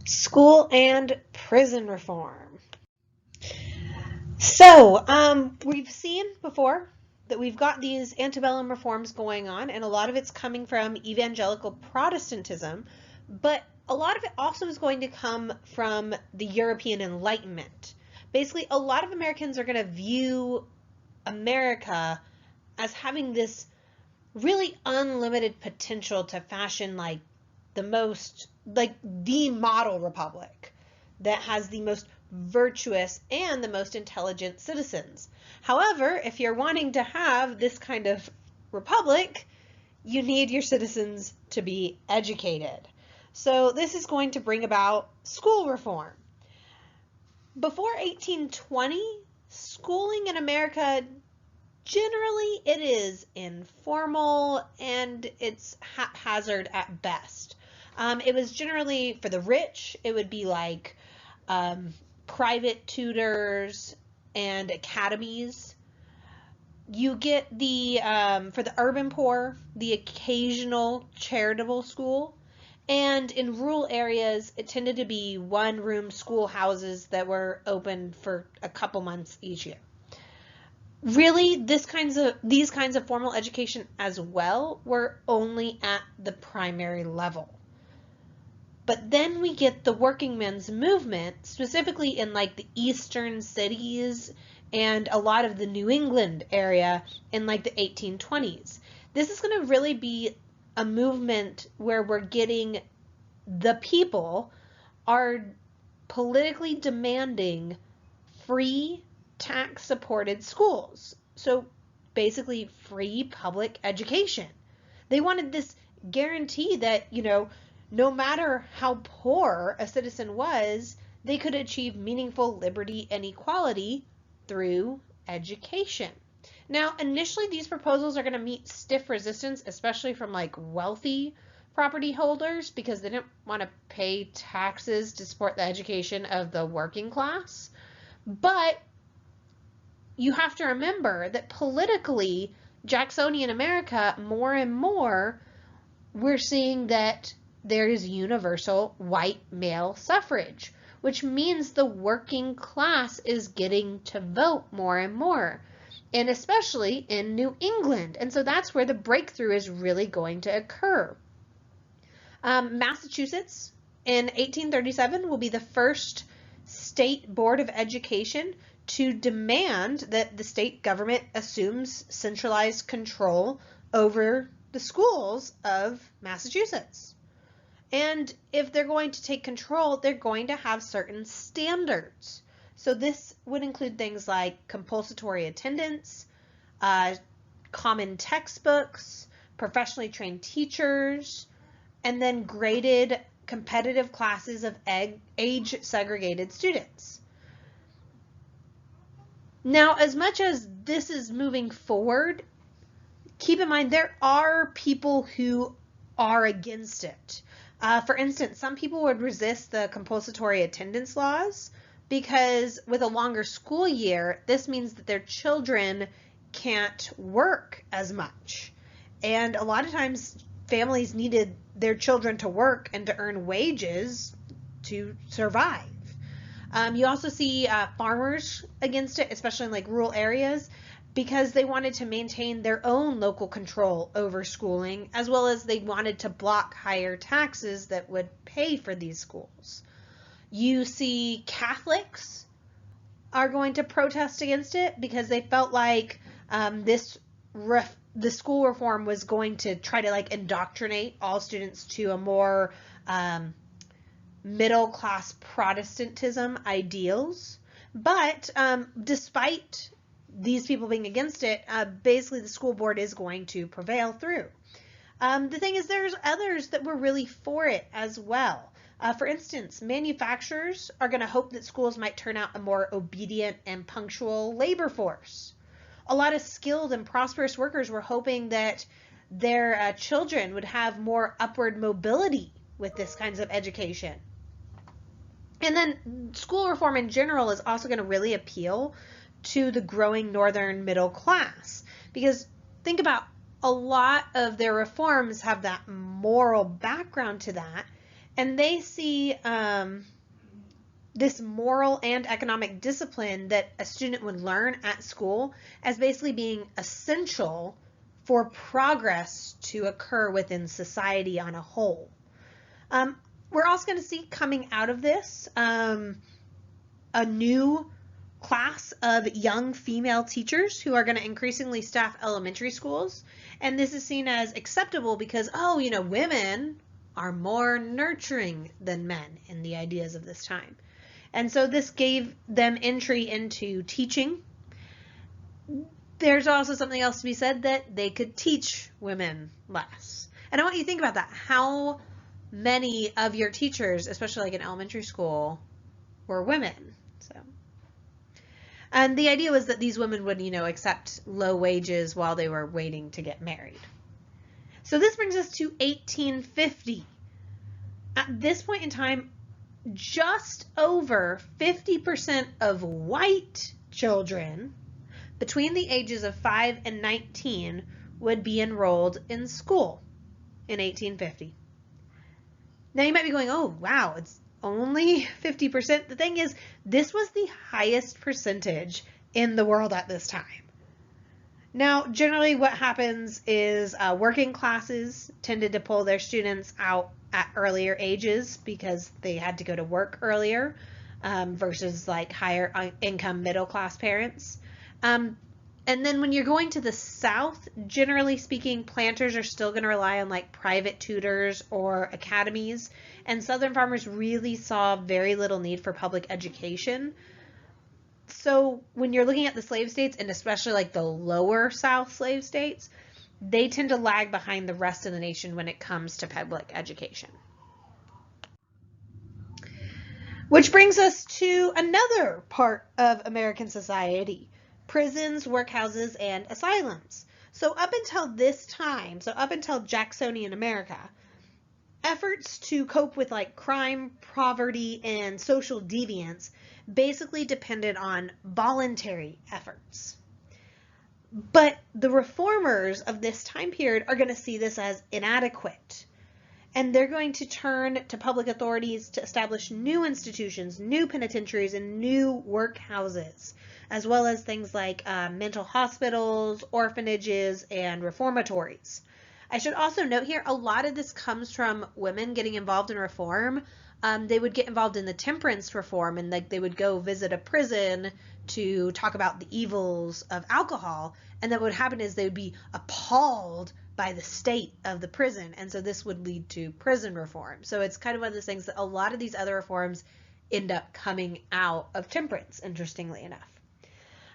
School and prison reform. So, we've seen before that we've got these antebellum reforms going on, and a lot of it's coming from evangelical Protestantism, but a lot of it also is going to come from the European Enlightenment. Basically, a lot of Americans are going to view America as having this really unlimited potential to fashion the model republic that has the most virtuous and the most intelligent citizens. However, if you're wanting to have this kind of republic, you need your citizens to be educated. So this is going to bring about school reform. Before 1820, schooling in America, generally it is informal and it's haphazard at best. It was generally for the rich. It would be like private tutors and academies. You get for the urban poor, the occasional charitable school. And in rural areas, it tended to be one-room schoolhouses that were open for a couple months each year. Really, these kinds of formal education as well were only at the primary level. But then we get the working men's movement, specifically in like the eastern cities and a lot of the New England area in like the 1820s. This is going to really be a movement where we're getting the people are politically demanding free tax-supported schools. So basically free public education. They wanted this guarantee that, no matter how poor a citizen was, they could achieve meaningful liberty and equality through education. Now, initially, these proposals are going to meet stiff resistance, especially from like wealthy property holders, because they didn't want to pay taxes to support the education of the working class. But you have to remember that politically, Jacksonian America, more and more, we're seeing that there is universal white male suffrage, which means the working class is getting to vote more and more, and especially in New England. And so that's where the breakthrough is really going to occur. Massachusetts in 1837 will be the first state board of education to demand that the state government assumes centralized control over the schools of Massachusetts. And if they're going to take control, they're going to have certain standards. So this would include things like compulsory attendance, common textbooks, professionally trained teachers, and then graded competitive classes of age-segregated students. Now, as much as this is moving forward, keep in mind there are people who are against it. For instance, some people would resist the compulsory attendance laws because with a longer school year, this means that their children can't work as much. And a lot of times families needed their children to work and to earn wages to survive. You also see farmers against it, especially in like rural areas, because they wanted to maintain their own local control over schooling, as well as they wanted to block higher taxes that would pay for these schools. You see Catholics are going to protest against it because they felt like the school reform was going to try to like indoctrinate all students to a more middle class Protestantism ideals. But despite these people being against it, basically the school board is going to prevail through. The thing is, there's others that were really for it as well. For instance, manufacturers are going to hope that schools might turn out a more obedient and punctual labor force. A lot of skilled and prosperous workers were hoping that their children would have more upward mobility with this kinds of education. And then school reform in general is also going to really appeal to the growing northern middle class, because think about a lot of their reforms have that moral background to that, And they see this moral and economic discipline that a student would learn at school as basically being essential for progress to occur within society on a whole. We're also going to see coming out of this a new class of young female teachers who are going to increasingly staff elementary schools. And this is seen as acceptable because, oh, you know, women are more nurturing than men in the ideas of this time. And so this gave them entry into teaching. There's also something else to be said that they could teach women less. And I want you to think about that. How many of your teachers, especially like in elementary school, were women? So, and the idea was that these women would, you know, accept low wages while they were waiting to get married. So this brings us to 1850. At this point in time, just over 50% of white children between the ages of 5 and 19 would be enrolled in school in 1850. Now you might be going, oh, wow, it's only 50%. The thing is, this was the highest percentage in the world at this time. Now, generally what happens is working classes tended to pull their students out at earlier ages because they had to go to work earlier versus like higher income middle class parents. And then when you're going to the South, generally speaking, planters are still going to rely on like private tutors or academies. And Southern farmers really saw very little need for public education. So when you're looking at the slave states, and especially like the lower South slave states, they tend to lag behind the rest of the nation when it comes to public education. Which brings us to another part of American society: prisons, workhouses, and asylums. So up until this time, so up until Jacksonian America, efforts to cope with like crime, poverty, and social deviance basically depended on voluntary efforts. But the reformers of this time period are going to see this as inadequate. And they're going to turn to public authorities to establish new institutions, new penitentiaries, and new workhouses, as well as things like mental hospitals, orphanages, and reformatories. I should also note here, a lot of this comes from women getting involved in reform. They would get involved in the Temperance Reform, and like they would go visit a prison to talk about the evils of alcohol. And then what would happen is they would be appalled by the state of the prison. And so this would lead to prison reform. So it's kind of one of those things that a lot of these other reforms end up coming out of temperance, interestingly enough.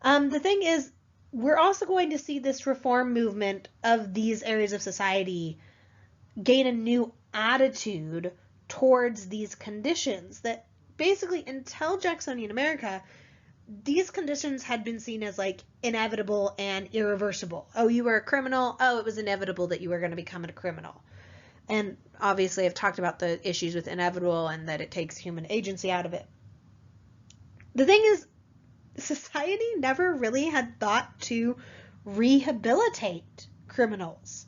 The thing is, we're also going to see this reform movement of these areas of society gain a new attitude towards these conditions that basically until Jacksonian America, these conditions had been seen as like inevitable and irreversible. Oh, you were a criminal. Oh, it was inevitable that you were going to become a criminal. And obviously I've talked about the issues with inevitable and that it takes human agency out of it. The thing is, society never really had thought to rehabilitate criminals.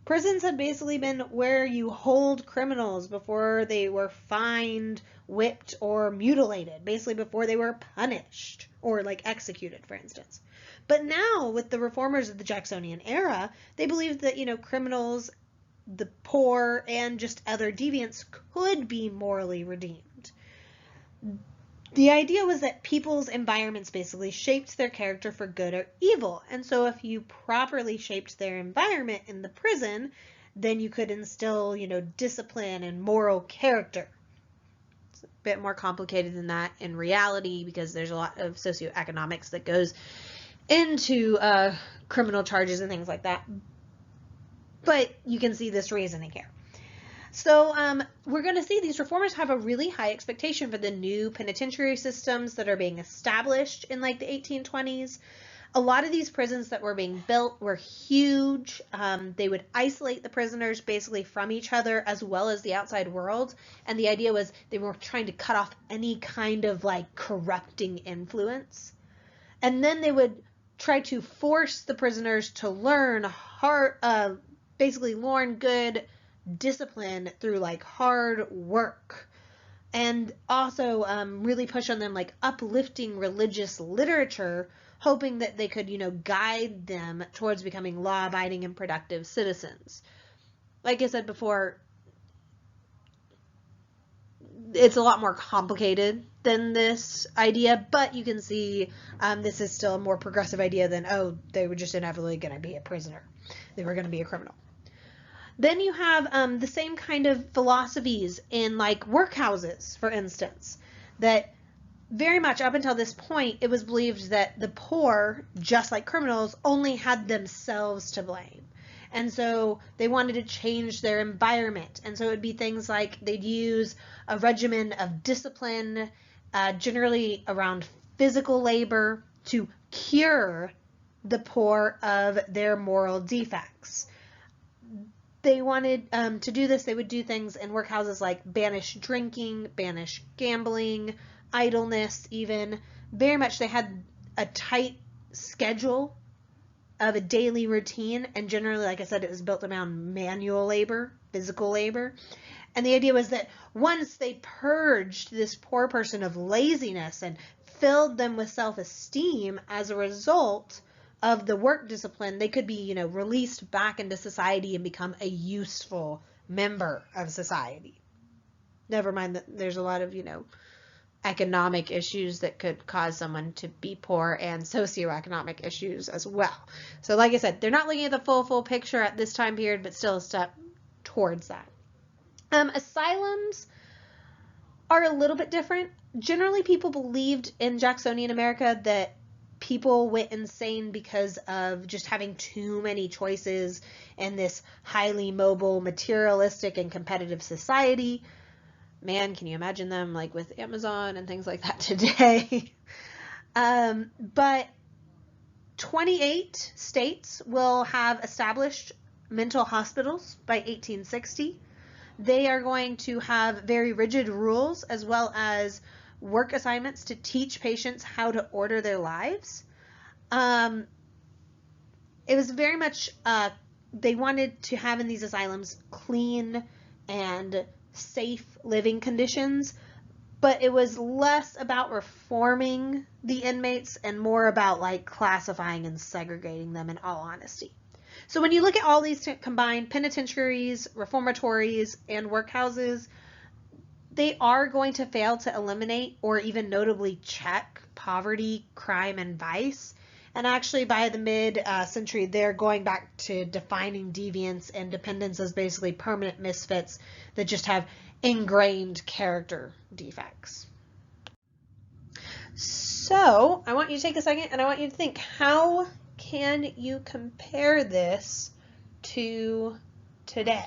Prisons had basically been where you hold criminals before they were fined, whipped, or mutilated, basically before they were punished or like executed, for instance. But now with the reformers of the Jacksonian era, they believed that, you know, criminals, the poor, and just other deviants could be morally redeemed. The idea was that people's environments basically shaped their character for good or evil. And so if you properly shaped their environment in the prison, then you could instill, you know, discipline and moral character. It's a bit more complicated than that in reality because there's a lot of socioeconomics that goes into criminal charges and things like that. But you can see this reasoning here. So we're going to see these reformers have a really high expectation for the new penitentiary systems that are being established in like the 1820s. A lot of these prisons that were being built were huge. They would isolate the prisoners basically from each other as well as the outside world. And the idea was they were trying to cut off any kind of like corrupting influence. And then they would try to force the prisoners to learn basically learn good discipline through like hard work, and also really push on them like uplifting religious literature, hoping that they could, guide them towards becoming law-abiding and productive citizens. Like I said before, it's a lot more complicated than this idea, but you can see this is still a more progressive idea than, oh, they were just inevitably going to be a prisoner. They were going to be a criminal. Then you have the same kind of philosophies in like workhouses, for instance, that very much up until this point, it was believed that the poor, just like criminals, only had themselves to blame. And so they wanted to change their environment. And so it would be things like they'd use a regimen of discipline, generally around physical labor, to cure the poor of their moral defects. They wanted to do this. They would do things in workhouses like banish drinking, banish gambling, idleness even. Very much they had a tight schedule of a daily routine, and generally, like I said, it was built around manual labor, physical labor. And the idea was that once they purged this poor person of laziness and filled them with self-esteem as a result of the work discipline, they could be, released back into society and become a useful member of society. Never mind that there's a lot of, economic issues that could cause someone to be poor, and socioeconomic issues as well. So like I said, they're not looking at the full picture at this time period, but still a step towards that. Asylums are a little bit different. Generally, people believed in Jacksonian America that people went insane because of just having too many choices in this highly mobile, materialistic, and competitive society. Man, can you imagine them like with Amazon and things like that today? But 28 states will have established mental hospitals by 1860. They are going to have very rigid rules as well as work assignments to teach patients how to order their lives. It was very much, they wanted to have in these asylums clean and safe living conditions, but it was less about reforming the inmates and more about like classifying and segregating them, in all honesty. So when you look at all these combined, penitentiaries, reformatories, and workhouses, they are going to fail to eliminate or even notably check poverty, crime, and vice. And actually by the mid-century, they're going back to defining deviance and dependence as basically permanent misfits that just have ingrained character defects. So I want you to take a second and I want you to think, how can you compare this to today?